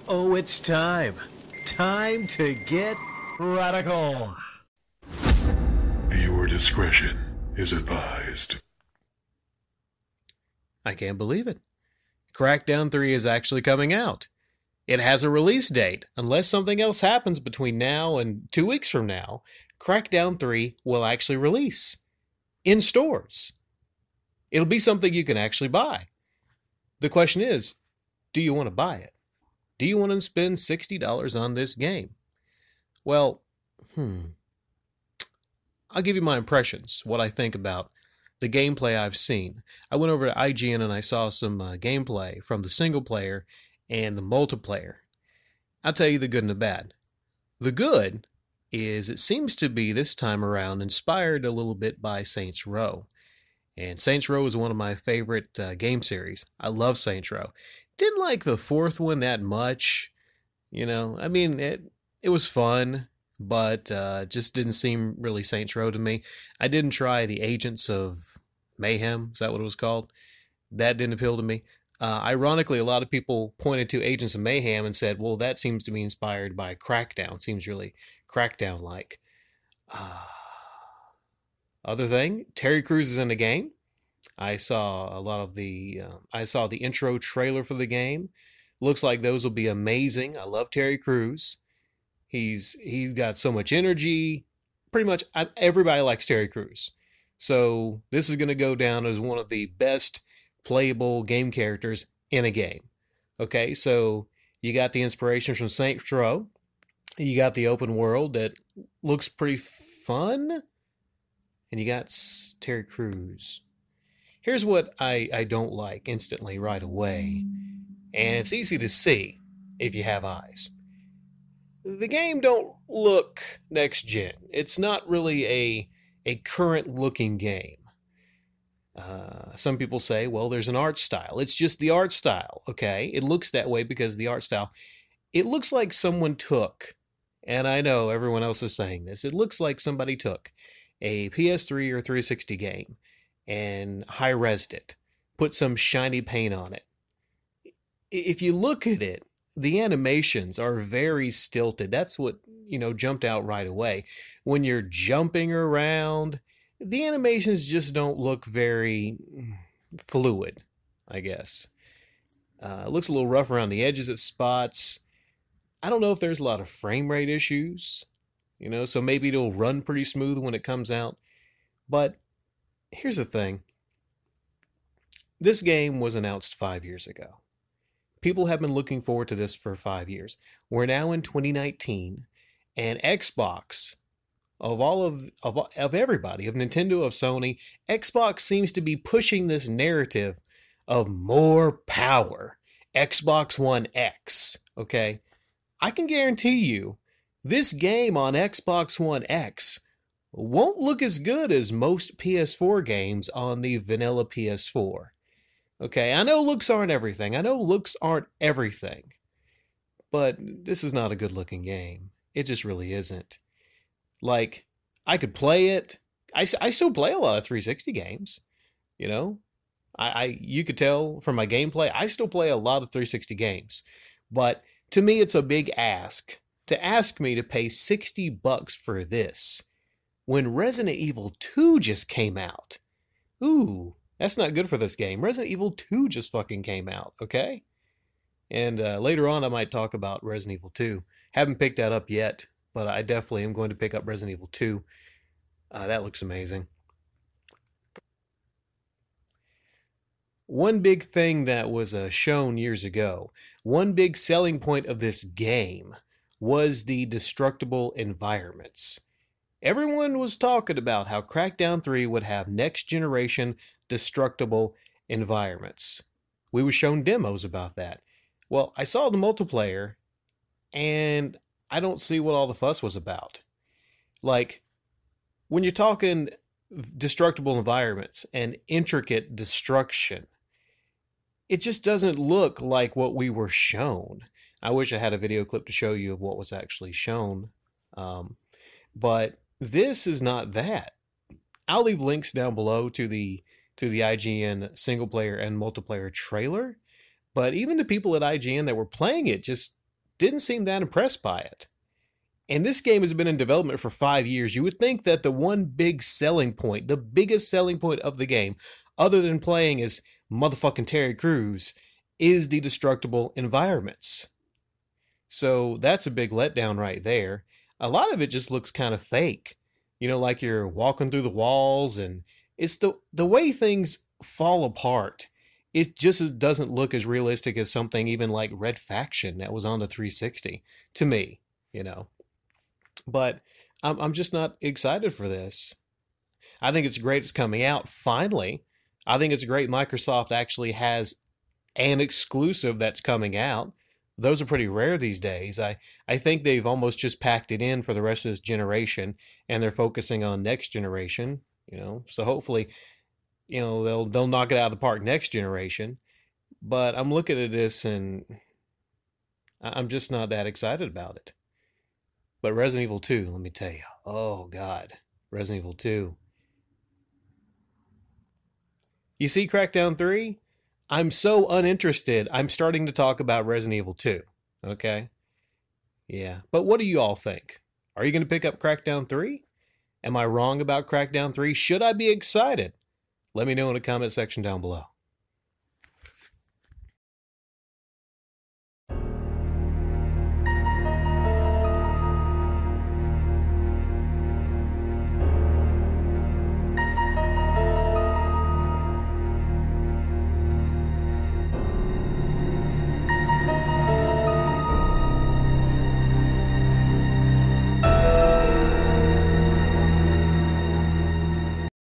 Oh, it's time. Time to get radical. Viewer discretion is advised. I can't believe it. CrackDown 3 is actually coming out. It has a release date. Unless something else happens between now and 2 weeks from now, CrackDown 3 will actually release in stores. It'll be something you can actually buy. The question is, do you want to buy it? Do you want to spend $60 on this game? Well, I'll give you my impressions, what I think about the gameplay I've seen. I went over to IGN and I saw some gameplay from the single player and the multiplayer. I'll tell you the good and the bad. The good is it seems to be this time around inspired a little bit by Saints Row. And Saints Row is one of my favorite game series. I love Saints Row. Didn't like the fourth one that much. You know, I mean, it was fun, but just didn't seem really Saints Row to me. I didn't try the Agents of Mayhem. Is that what it was called? That didn't appeal to me. Ironically, a lot of people pointed to Agents of Mayhem and said, well, that seems to be inspired by CrackDown. Seems really CrackDown-like. Other thing, Terry Crews is in the game. I saw a lot of I saw the intro trailer for the game. Looks like those will be amazing. I love Terry Crews. He's got so much energy. Pretty much everybody likes Terry Crews. So this is going to go down as one of the best playable game characters in a game. Okay, so you got the inspiration from Saints Row. You got the open world that looks pretty fun. And you got Terry Crews. Here's what I don't like instantly right away. And it's easy to see if you have eyes. The game don't look next gen. It's not really a current looking game. Some people say, well, there's an art style. It's just the art style, okay? It looks that way because the art style. It looks like someone took, and I know everyone else is saying this, it looks like somebody took a PS3 or 360 game and high-resed it, put some shiny paint on it. If you look at it, the animations are very stilted. That's what, jumped out right away. When you're jumping around, the animations just don't look very fluid, I guess. It looks a little rough around the edges at spots. I don't know if there's a lot of frame rate issues, so maybe it'll run pretty smooth when it comes out. But here's the thing. This game was announced 5 years ago. People have been looking forward to this for 5 years. We're now in 2019, and Xbox, of everybody, of Nintendo, of Sony, Xbox seems to be pushing this narrative of more power. Xbox One X, okay? I can guarantee you, this game on Xbox One X won't look as good as most PS4 games on the vanilla PS4. Okay, I know looks aren't everything. But this is not a good looking game. It just really isn't. Like, I could play it. I still play a lot of 360 games. You could tell from my gameplay, I still play a lot of 360 games. But to me, it's a big ask to ask me to pay $60 for this when Resident Evil 2 just came out. Ooh, that's not good for this game. Resident Evil 2 just fucking came out, okay? And later on, I might talk about Resident Evil 2. Haven't picked that up yet, but I definitely am going to pick up Resident Evil 2. That looks amazing. One big thing that was shown years ago, one big selling point of this game was the destructible environments. Everyone was talking about how CrackDown 3 would have next-generation destructible environments. We were shown demos about that. Well, I saw the multiplayer, and I don't see what all the fuss was about. Like, when you're talking destructible environments and intricate destruction, it just doesn't look like what we were shown. I wish I had a video clip to show you of what was actually shown. But this is not that. I'll leave links down below to the IGN single player and multiplayer trailer. But even the people at IGN that were playing it just didn't seem that impressed by it. And this game has been in development for 5 years. You would think that the one big selling point, the biggest selling point of the game, other than playing as motherfucking Terry Crews, is the destructible environments. So that's a big letdown right there. A lot of it just looks kind of fake. You know, like you're walking through the walls, and it's the way things fall apart. It just doesn't look as realistic as something even like Red Faction that was on the 360 to me, you know. But I'm just not excited for this. I think it's great it's coming out finally. I think it's great Microsoft actually has an exclusive that's coming out. Those are pretty rare these days. I think they've almost just packed it in for the rest of this generation, and they're focusing on next generation, you know. So hopefully, you know, they'll knock it out of the park next generation. But I'm looking at this and I'm just not that excited about it. But Resident Evil 2, let me tell you. Oh God, Resident Evil 2. You see Crackdown 3? I'm so uninterested, I'm starting to talk about Resident Evil 2. Okay? Yeah. But what do you all think? Are you going to pick up Crackdown 3? Am I wrong about Crackdown 3? Should I be excited? Let me know in the comment section down below.